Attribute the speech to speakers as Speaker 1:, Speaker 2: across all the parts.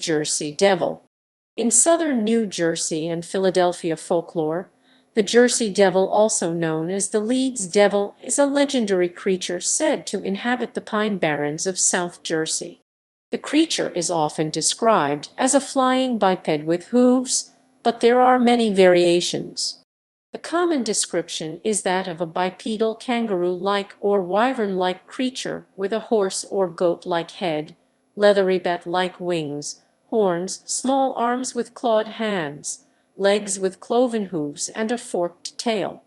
Speaker 1: Jersey Devil. In southern New Jersey and Philadelphia folklore, the Jersey Devil, also known as the Leeds Devil, is a legendary creature said to inhabit the pine barrens of South Jersey. The creature is often described as a flying biped with hooves, but there are many variations. The common description is that of a bipedal kangaroo-like or wyvern-like creature with a horse or goat-like head, leathery bat-like wings, horns, small arms with clawed hands, legs with cloven hooves, and a forked tail.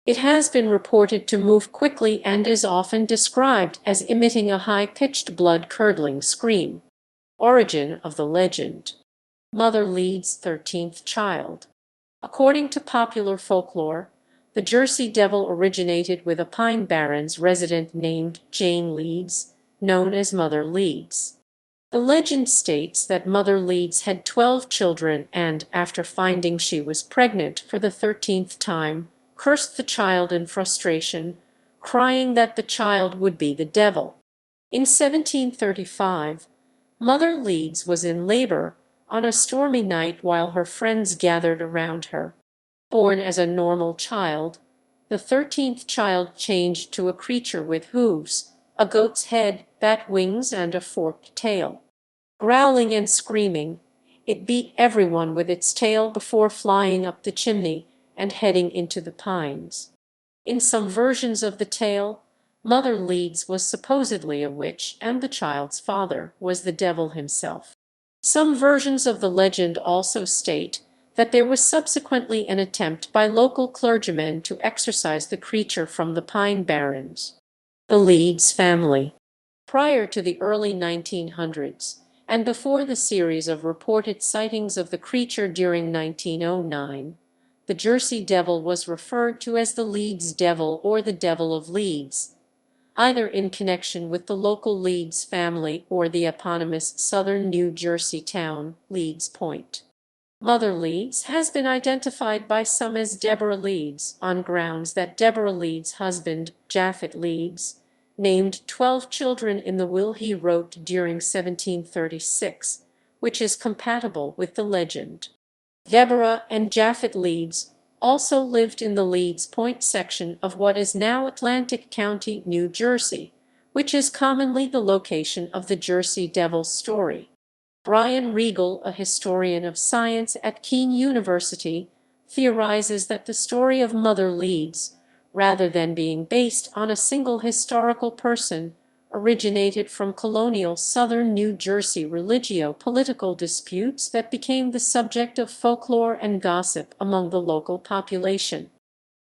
Speaker 1: It has been reported to move quickly and is often described as emitting a high-pitched blood-curdling scream. Origin of the legend. Mother Leeds' 13th child. According to popular folklore, the Jersey Devil originated with a Pine Barrens resident named Jane Leeds, known as Mother Leeds. The legend states that Mother Leeds had 12 children and, after finding she was pregnant for the 13th time, cursed the child in frustration, crying that the child would be the devil. In 1735, Mother Leeds was in labor on a stormy night while her friends gathered around her. Born as a normal child, the 13th child changed to a creature with hooves, a goat's head, bat wings, and a forked tail. Growling and screaming, it beat everyone with its tail before flying up the chimney and heading into the pines. In some versions of the tale, Mother Leeds was supposedly a witch and the child's father was the devil himself. Some versions of the legend also state that there was subsequently an attempt by local clergymen to exorcise the creature from the Pine Barrens. The Leeds family. Prior to the early 1900s, and before the series of reported sightings of the creature during 1909, the Jersey Devil was referred to as the Leeds Devil or the Devil of Leeds, either in connection with the local Leeds family or the eponymous southern New Jersey town, Leeds Point. Mother Leeds has been identified by some as Deborah Leeds on grounds that Deborah Leeds' husband, Japhet Leeds, named 12 children in the will he wrote during 1736, which is compatible with the legend. Deborah and Japhet Leeds also lived in the Leeds Point section of what is now Atlantic County, New Jersey, which is commonly the location of the Jersey Devil story. Brian Regal, a historian of science at Keene University, theorizes that the story of Mother Leeds, rather than being based on a single historical person, originated from colonial southern New Jersey religio-political disputes that became the subject of folklore and gossip among the local population.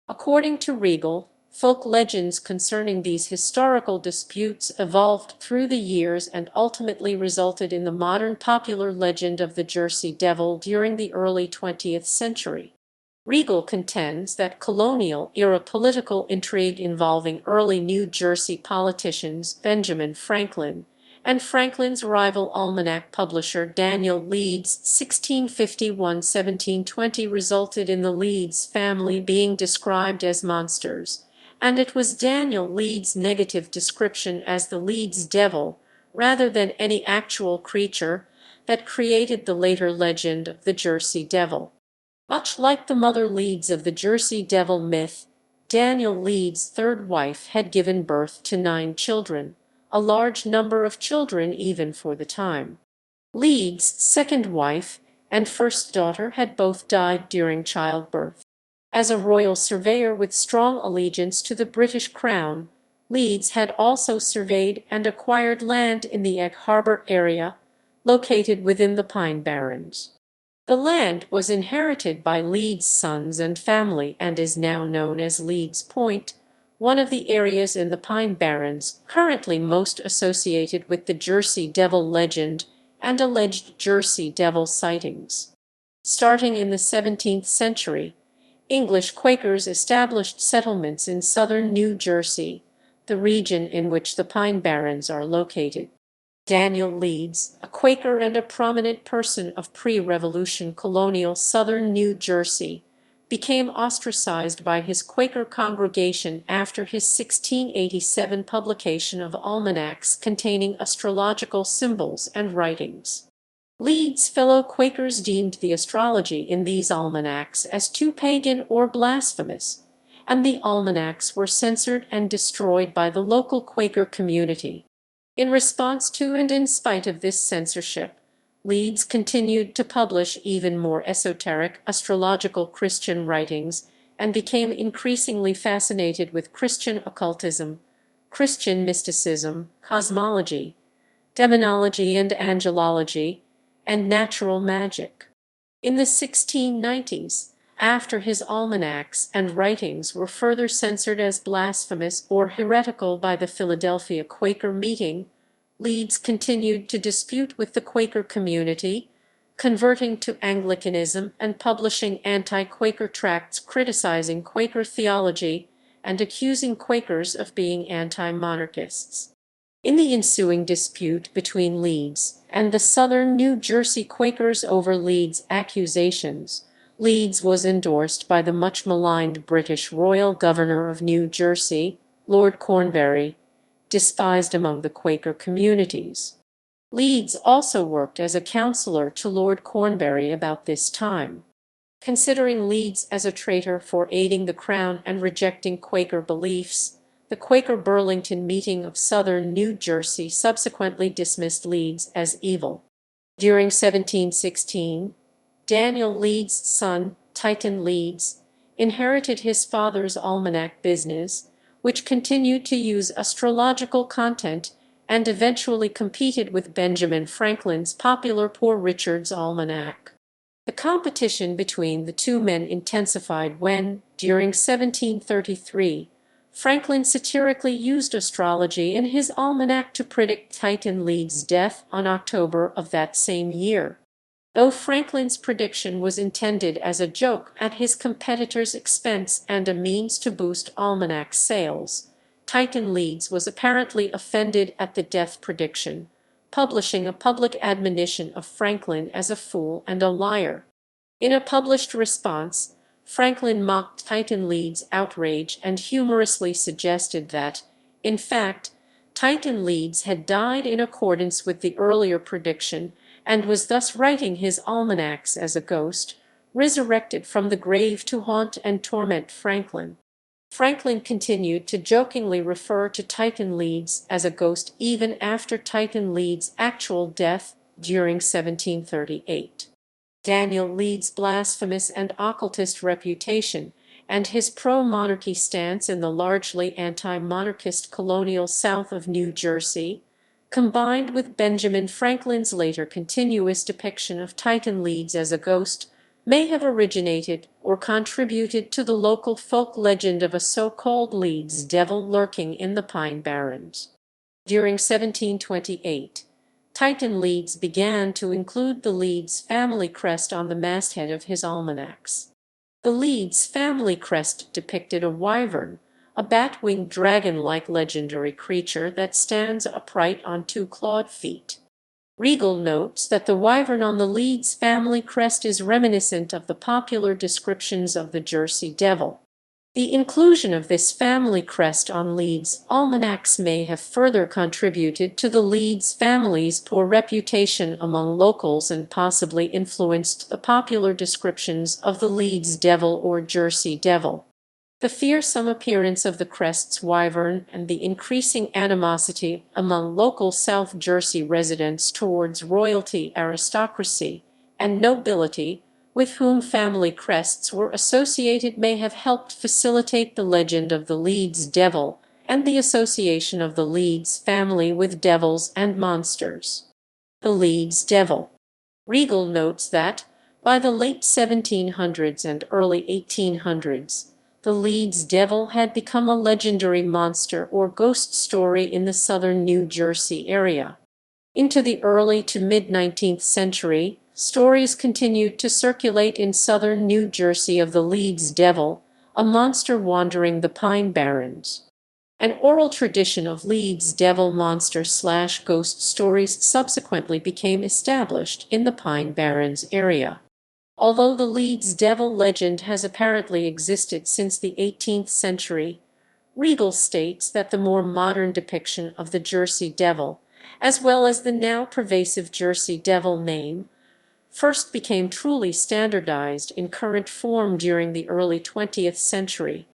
Speaker 1: According to Regal, folk legends concerning these historical disputes evolved through the years and ultimately resulted in the modern popular legend of the Jersey Devil during the early 20th century. Regal contends that colonial-era political intrigue involving early New Jersey politicians Benjamin Franklin and Franklin's rival almanac publisher Daniel Leeds 1651–1720 resulted in the Leeds family being described as monsters, and it was Daniel Leeds' negative description as the Leeds Devil, rather than any actual creature, that created the later legend of the Jersey Devil. Much like the Mother Leeds of the Jersey Devil myth, Daniel Leeds' third wife had given birth to 9 children, a large number of children even for the time. Leeds' second wife and first daughter had both died during childbirth. As a royal surveyor with strong allegiance to the British Crown, Leeds had also surveyed and acquired land in the Egg Harbor area, located within the Pine Barrens. The land was inherited by Leeds' sons and family and is now known as Leeds Point, one of the areas in the Pine Barrens currently most associated with the Jersey Devil legend and alleged Jersey Devil sightings. Starting in the 17th century, English Quakers established settlements in southern New Jersey, the region in which the Pine Barrens are located. Daniel Leeds, a Quaker and a prominent person of pre-Revolution colonial southern New Jersey, became ostracized by his Quaker congregation after his 1687 publication of almanacs containing astrological symbols and writings. Leeds' fellow Quakers deemed the astrology in these almanacs as too pagan or blasphemous, and the almanacs were censored and destroyed by the local Quaker community. In response to and in spite of this censorship, Leeds continued to publish even more esoteric astrological Christian writings and became increasingly fascinated with Christian occultism, Christian mysticism, cosmology, demonology and angelology, and natural magic. In the 1690s, after his almanacs and writings were further censored as blasphemous or heretical by the Philadelphia Quaker meeting, Leeds continued to dispute with the Quaker community, converting to Anglicanism and publishing anti-Quaker tracts criticizing Quaker theology and accusing Quakers of being anti-monarchists. In the ensuing dispute between Leeds and the southern New Jersey Quakers over Leeds' accusations, Leeds was endorsed by the much-maligned British Royal Governor of New Jersey, Lord Cornbury, despised among the Quaker communities. Leeds also worked as a counselor to Lord Cornbury about this time. Considering Leeds as a traitor for aiding the Crown and rejecting Quaker beliefs, the Quaker Burlington meeting of southern New Jersey subsequently dismissed Leeds as evil. During 1716, Daniel Leeds' son, Titan Leeds, inherited his father's almanac business, which continued to use astrological content and eventually competed with Benjamin Franklin's popular Poor Richard's Almanac. The competition between the two men intensified when, during 1733, Franklin satirically used astrology in his almanac to predict Titan Leeds' death on October of that same year. Though Franklin's prediction was intended as a joke at his competitor's expense and a means to boost almanac sales, Titan Leeds was apparently offended at the death prediction, publishing a public admonition of Franklin as a fool and a liar. In a published response, Franklin mocked Titan Leeds' outrage and humorously suggested that, in fact, Titan Leeds had died in accordance with the earlier prediction and was thus writing his almanacs as a ghost, resurrected from the grave to haunt and torment Franklin. Franklin continued to jokingly refer to Titan Leeds as a ghost even after Titan Leeds' actual death during 1738. Daniel Leeds' blasphemous and occultist reputation and his pro-monarchy stance in the largely anti-monarchist colonial South of New Jersey, combined with Benjamin Franklin's later continuous depiction of Titan Leeds as a ghost, may have originated or contributed to the local folk legend of a so-called Leeds Devil lurking in the Pine Barrens. During 1728, Titan Leeds began to include the Leeds family crest on the masthead of his almanacs. The Leeds family crest depicted a wyvern, a bat-winged dragon-like legendary creature that stands upright on two clawed feet. Regal notes that the wyvern on the Leeds family crest is reminiscent of the popular descriptions of the Jersey Devil. The inclusion of this family crest on Leeds' almanacs may have further contributed to the Leeds family's poor reputation among locals and possibly influenced the popular descriptions of the Leeds Devil or Jersey Devil. The fearsome appearance of the crest's wyvern and the increasing animosity among local South Jersey residents towards royalty, aristocracy, and nobility, with whom family crests were associated, may have helped facilitate the legend of the Leeds Devil and the association of the Leeds family with devils and monsters. The Leeds Devil. Regal notes that, by the late 1700s and early 1800s, the Leeds Devil had become a legendary monster or ghost story in the southern New Jersey area. Into the early to mid-19th century, stories continued to circulate in southern New Jersey of the Leeds Devil, a monster wandering the Pine Barrens. An oral tradition of Leeds Devil monster/ghost stories subsequently became established in the Pine Barrens area. Although the Leeds Devil legend has apparently existed since the 18th century, Regal states that the more modern depiction of the Jersey Devil as well as the now pervasive Jersey Devil name, first became truly standardized in current form during the early 20th century.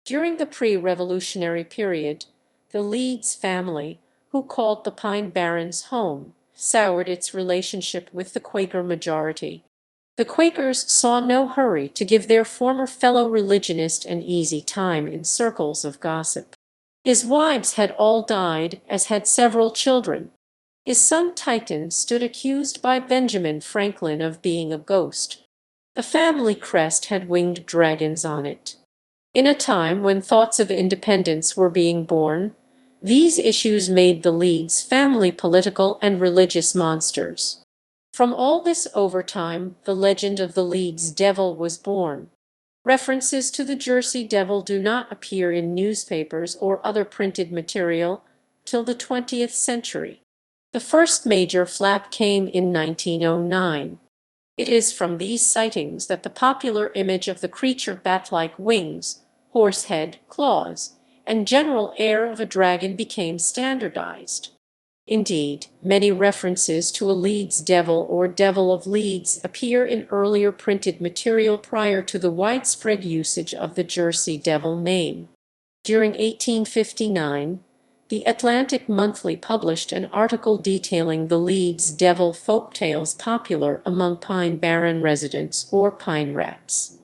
Speaker 1: During the pre-revolutionary period, the Leeds family, who called the Pine Barrens home, soured its relationship with the Quaker majority. The Quakers saw no hurry to give their former fellow religionist an easy time in circles of gossip. His wives had all died, as had several children. His son Titan stood accused by Benjamin Franklin of being a ghost. The family crest had winged dragons on it. In a time when thoughts of independence were being born, these issues made the Leeds family political and religious monsters. From all this overtime, the legend of the Leeds Devil was born. References to the Jersey Devil do not appear in newspapers or other printed material till the 20th century. The first major flap came in 1909. It is from these sightings that the popular image of the creature bat-like wings, horse head, claws, and general air of a dragon became standardized. Indeed, many references to a Leeds Devil or Devil of Leeds appear in earlier printed material prior to the widespread usage of the Jersey Devil name. During 1859, the Atlantic Monthly published an article detailing the Leeds Devil folktales popular among Pine Barren residents or pine rats.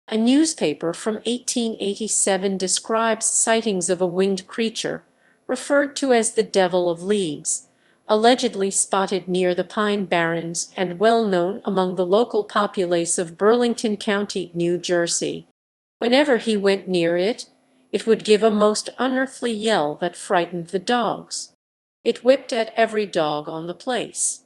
Speaker 1: A newspaper from 1887 describes sightings of a winged creature, referred to as the Devil of Leeds, allegedly spotted near the Pine Barrens and well known among the local populace of Burlington County, New Jersey. Whenever he went near it, it would give a most unearthly yell that frightened the dogs. It whipped at every dog on the place.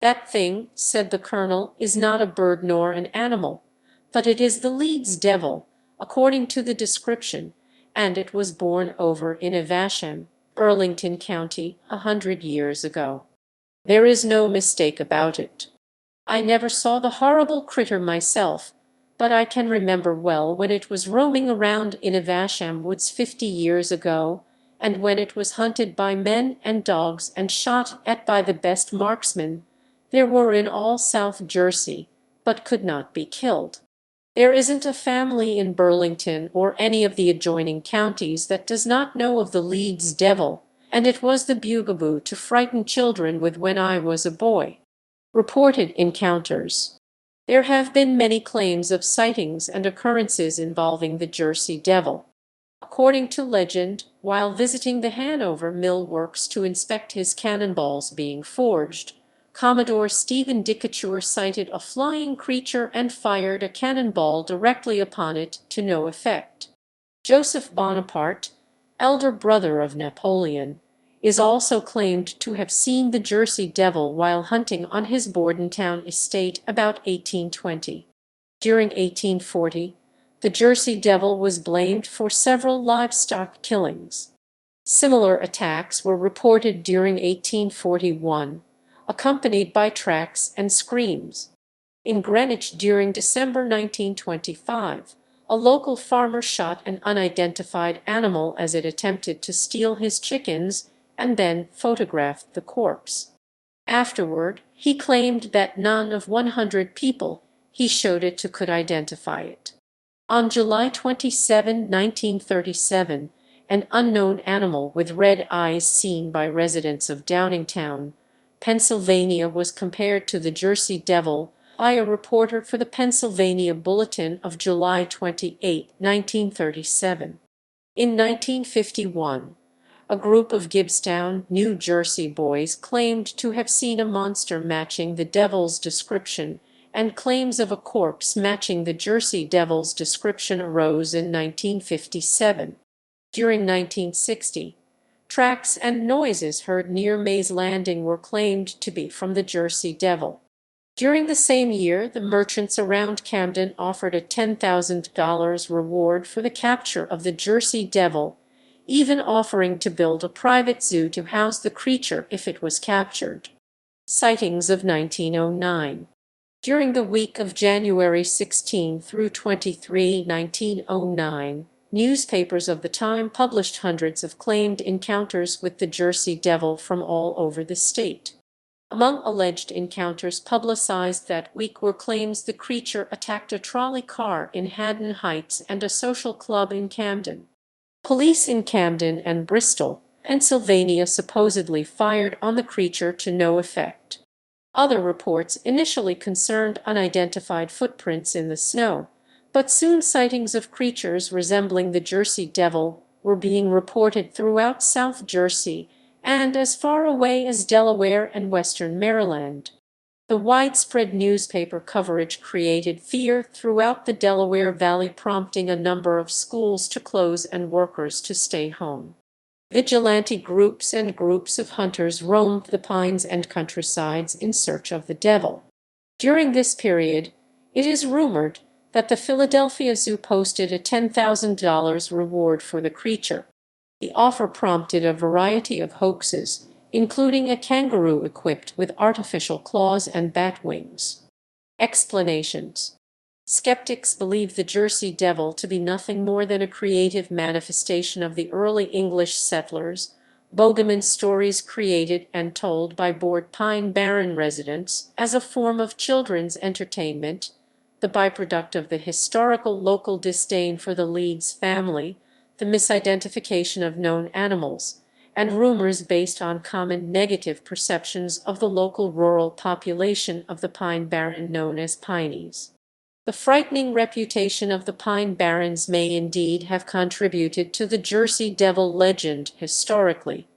Speaker 1: "That thing," said the colonel, "is not a bird nor an animal, but it is the Leeds Devil, according to the description, and it was born over in Evesham, Burlington County, 100 years ago. There is no mistake about it. I never saw the horrible critter myself, but I can remember well when it was roaming around in Evesham woods 50 years ago, and when it was hunted by men and dogs and shot at by the best marksmen there were in all South Jersey, but could not be killed. There isn't a family in Burlington or any of the adjoining counties that does not know of the Leeds Devil, and it was the bugaboo to frighten children with when I was a boy." Reported encounters. There have been many claims of sightings and occurrences involving the Jersey Devil. According to legend, while visiting the Hanover Mill Works to inspect his cannonballs being forged, Commodore Stephen Decatur sighted a flying creature and fired a cannonball directly upon it to no effect. Joseph Bonaparte, elder brother of Napoleon, is also claimed to have seen the Jersey Devil while hunting on his Bordentown estate about 1820. During 1840, the Jersey Devil was blamed for several livestock killings. Similar attacks were reported during 1841, accompanied by tracks and screams. In Greenwich during December 1925, a local farmer shot an unidentified animal as it attempted to steal his chickens and then photographed the corpse. Afterward, he claimed that none of 100 people he showed it to could identify it. On July 27, 1937, an unknown animal with red eyes seen by residents of Downingtown, Pennsylvania, was compared to the Jersey Devil by a reporter for the Pennsylvania Bulletin of July 28, 1937. In 1951, a group of Gibbstown, New Jersey boys claimed to have seen a monster matching the devil's description, and claims of a corpse matching the Jersey Devil's description arose in 1957. During 1960, tracks and noises heard near Mays Landing were claimed to be from the Jersey Devil. During the same year, the merchants around Camden offered a $10,000 reward for the capture of the Jersey Devil, even offering to build a private zoo to house the creature if it was captured. Sightings of 1909. During the week of January 16 through 23, 1909, Newspapers of the time published hundreds of claimed encounters with the Jersey Devil from all over the state. Among alleged encounters publicized that week were claims the creature attacked a trolley car in Haddon Heights and a social club in Camden. Police in Camden and Bristol, Pennsylvania supposedly fired on the creature to no effect. Other reports initially concerned unidentified footprints in the snow, but soon sightings of creatures resembling the Jersey Devil were being reported throughout South Jersey and as far away as Delaware and western Maryland. The widespread newspaper coverage created fear throughout the Delaware Valley, prompting a number of schools to close and workers to stay home. Vigilante groups and groups of hunters roamed the pines and countrysides in search of the devil. During this period, it is rumored that the Philadelphia Zoo posted a $10,000 reward for the creature. The offer prompted a variety of hoaxes, including a kangaroo equipped with artificial claws and bat wings. Explanations. Skeptics believe the Jersey Devil to be nothing more than a creative manifestation of the early English settlers, bogeyman stories created and told by bored Pine Barren residents as a form of children's entertainment, the byproduct of the historical local disdain for the Leeds family, the misidentification of known animals, and rumors based on common negative perceptions of the local rural population of the Pine Barren known as Pineys. The frightening reputation of the Pine Barrens may indeed have contributed to the Jersey Devil legend historically.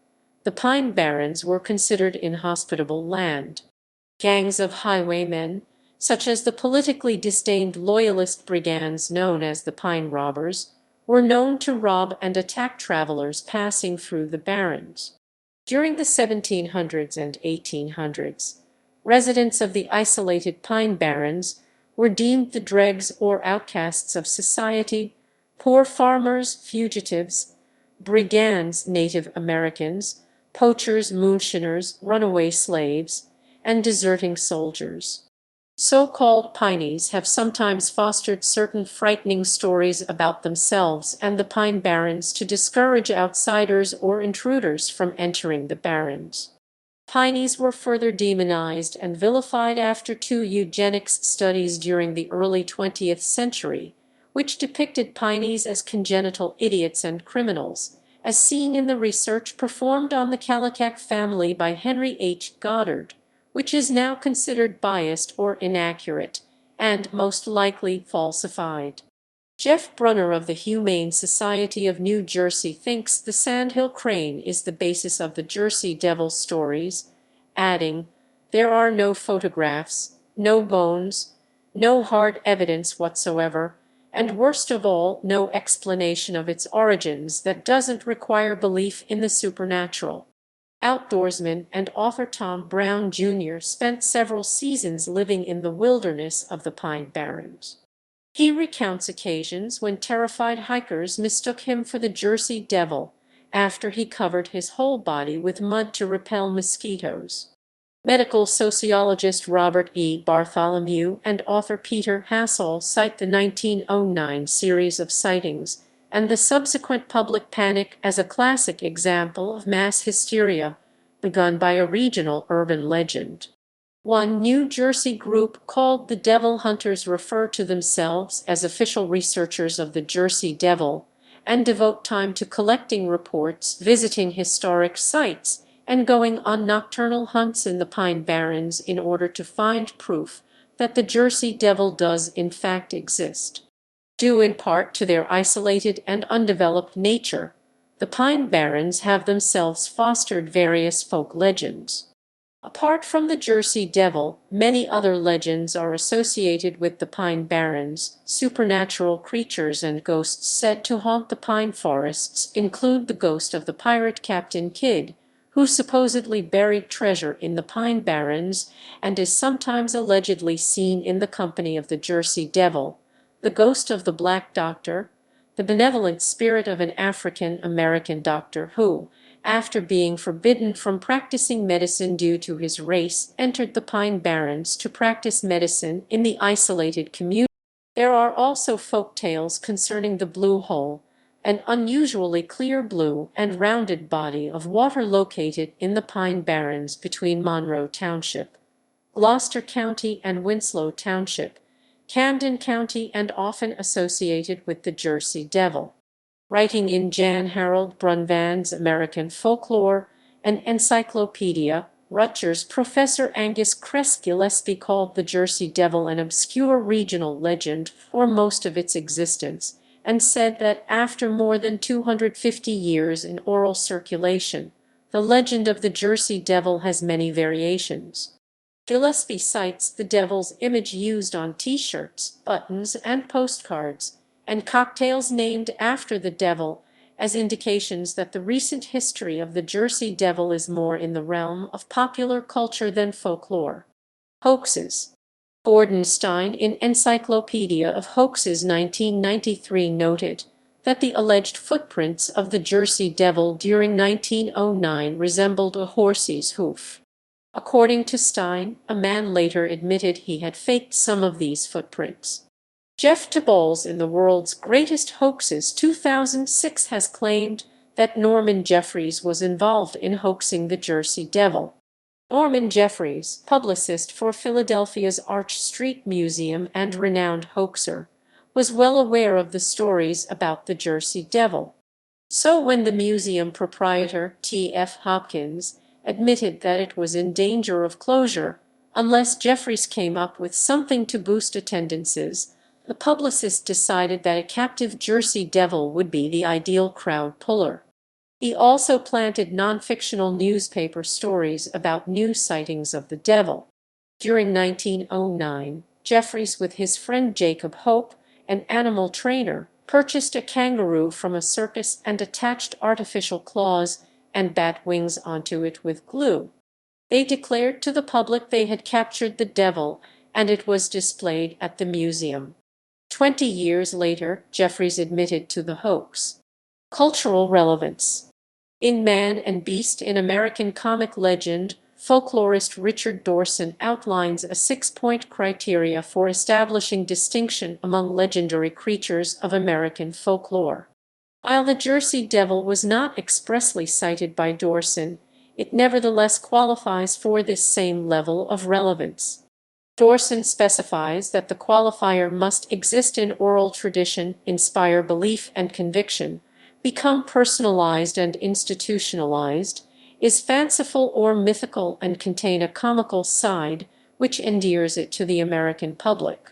Speaker 1: The Pine Barrens were considered inhospitable land. Gangs of highwaymen, such as the politically disdained Loyalist brigands known as the Pine Robbers, were known to rob and attack travelers passing through the Barrens. During the 1700s and 1800s, residents of the isolated Pine Barrens were deemed the dregs or outcasts of society, poor farmers, fugitives, brigands, Native Americans, poachers, moonshiners, runaway slaves, and deserting soldiers. So-called Pineys have sometimes fostered certain frightening stories about themselves and the Pine Barrens to discourage outsiders or intruders from entering the Barrens. Pineys were further demonized and vilified after two eugenics studies during the early 20th century, which depicted Pineys as congenital idiots and criminals, as seen in the research performed on the Kallikak family by Henry H. Goddard, which is now considered biased or inaccurate, and most likely falsified. Jeff Brunner of the Humane Society of New Jersey thinks the sandhill crane is the basis of the Jersey Devil stories, adding, "There are no photographs, no bones, no hard evidence whatsoever, and worst of all, no explanation of its origins that doesn't require belief in the supernatural." Outdoorsman and author Tom Brown Jr. spent several seasons living in the wilderness of the Pine Barrens. He recounts occasions when terrified hikers mistook him for the Jersey Devil after he covered his whole body with mud to repel mosquitoes. Medical sociologist Robert E. Bartholomew and author Peter Hassall cite the 1909 series of Sightings and the subsequent public panic as a classic example of mass hysteria begun by a regional urban legend. One New Jersey group called the Devil Hunters refer to themselves as official researchers of the Jersey Devil and devote time to collecting reports, visiting historic sites, and going on nocturnal hunts in the Pine Barrens in order to find proof that the Jersey Devil does in fact exist. Due in part to their isolated and undeveloped nature, the Pine Barrens have themselves fostered various folk legends. Apart from the Jersey Devil, many other legends are associated with the Pine Barrens. Supernatural creatures and ghosts said to haunt the pine forests include the ghost of the pirate Captain Kidd, who supposedly buried treasure in the Pine Barrens and is sometimes allegedly seen in the company of the Jersey Devil, the ghost of the Black Doctor, the benevolent spirit of an African-American doctor who, after being forbidden from practicing medicine due to his race, entered the Pine Barrens to practice medicine in the isolated community. There are also folk tales concerning the Blue Hole, an unusually clear blue and rounded body of water located in the Pine Barrens between Monroe Township, Gloucester County, and Winslow Township, Camden County, and often associated with the Jersey Devil. Writing in Jan Harold Brunvan's American Folklore, an encyclopedia, Rutgers Professor Angus Cress Gillespie called the Jersey Devil an obscure regional legend for most of its existence, and said that after more than 250 years in oral circulation, the legend of the Jersey Devil has many variations. Gillespie cites the devil's image used on T-shirts, buttons, and postcards, and cocktails named after the devil as indications that the recent history of the Jersey Devil is more in the realm of popular culture than folklore. Hoaxes. Gordon Stein in Encyclopedia of Hoaxes 1993 noted that the alleged footprints of the Jersey Devil during 1909 resembled a horse's hoof. According to Stein, a man later admitted he had faked some of these footprints. Jeff Tibbles in The World's Greatest Hoaxes 2006 has claimed that Norman Jeffries was involved in hoaxing the Jersey Devil. Norman Jeffries, publicist for Philadelphia's Arch Street Museum and renowned hoaxer, was well aware of the stories about the Jersey Devil. So when the museum proprietor, T.F. Hopkins, admitted that it was in danger of closure unless Jeffries came up with something to boost attendances, the publicist decided that a captive Jersey Devil would be the ideal crowd puller. He also planted non-fictional newspaper stories about new sightings of the devil. During 1909, Jeffries, with his friend Jacob Hope, an animal trainer, purchased a kangaroo from a circus and attached artificial claws and bat wings onto it with glue. They declared to the public they had captured the devil, and it was displayed at the museum. 20 years later, Jeffries admitted to the hoax. Cultural relevance. In Man and Beast in American Comic Legend, folklorist Richard Dorson outlines a 6-point criteria for establishing distinction among legendary creatures of American folklore. While the Jersey Devil was not expressly cited by Dorson, it nevertheless qualifies for this same level of relevance. Dorson specifies that the qualifier must exist in oral tradition, inspire belief and conviction, become personalized and institutionalized, is fanciful or mythical, and contain a comical side, which endears it to the American public.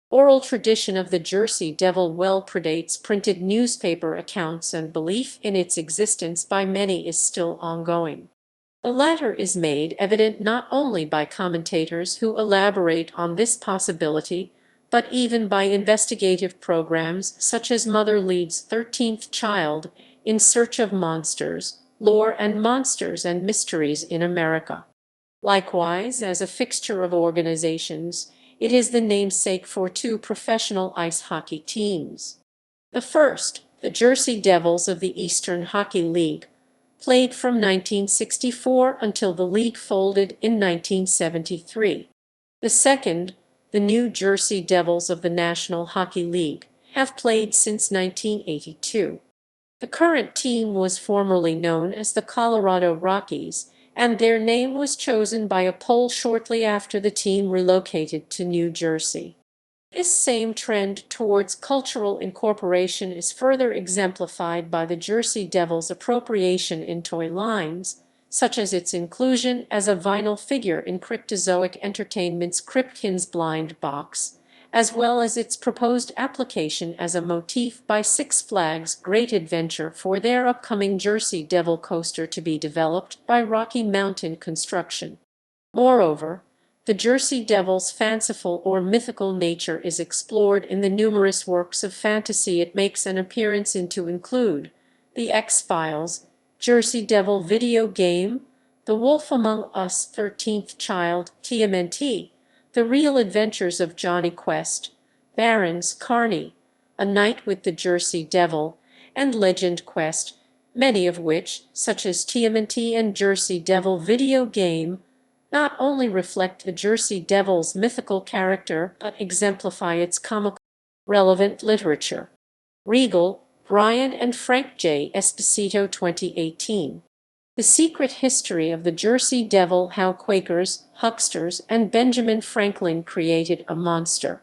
Speaker 1: Oral tradition of the Jersey Devil well predates printed newspaper accounts, and belief in its existence by many is still ongoing. The latter is made evident not only by commentators who elaborate on this possibility, but even by investigative programs such as Mother Leeds' 13th Child, In Search of Monsters, Lore and Monsters and Mysteries in America. Likewise, as a fixture of organizations, it is the namesake for two professional ice hockey teams. The first, the Jersey Devils of the Eastern Hockey League, played from 1964 until the league folded in 1973. The second, the New Jersey Devils of the National Hockey League, have played since 1982. The current team was formerly known as the Colorado Rockies, and their name was chosen by a poll shortly after the team relocated to New Jersey. This same trend towards cultural incorporation is further exemplified by the Jersey Devil's appropriation in toy lines, such as its inclusion as a vinyl figure in Cryptozoic Entertainment's Cryptkins blind box, as well as its proposed application as a motif by Six Flags Great Adventure for their upcoming Jersey Devil coaster to be developed by Rocky Mountain Construction. Moreover, the Jersey Devil's fanciful or mythical nature is explored in the numerous works of fantasy it makes an appearance in, to include The X-Files, Jersey Devil video game, The Wolf Among Us, 13th Child, TMNT, The Real Adventures of Johnny Quest, Barrens, Carney, A Night with the Jersey Devil, and Legend Quest, many of which, such as TMNT and Jersey Devil video game, not only reflect the Jersey Devil's mythical character, but exemplify its comical relevant literature. Regal, Brian and Frank J. Esposito, 2018. The Secret History of the Jersey Devil: How Quakers, Hucksters, and Benjamin Franklin Created a Monster.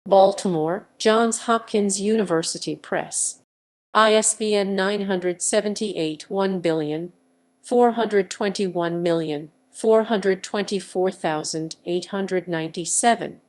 Speaker 1: Baltimore, Johns Hopkins University Press. ISBN 978-1,421,424,897.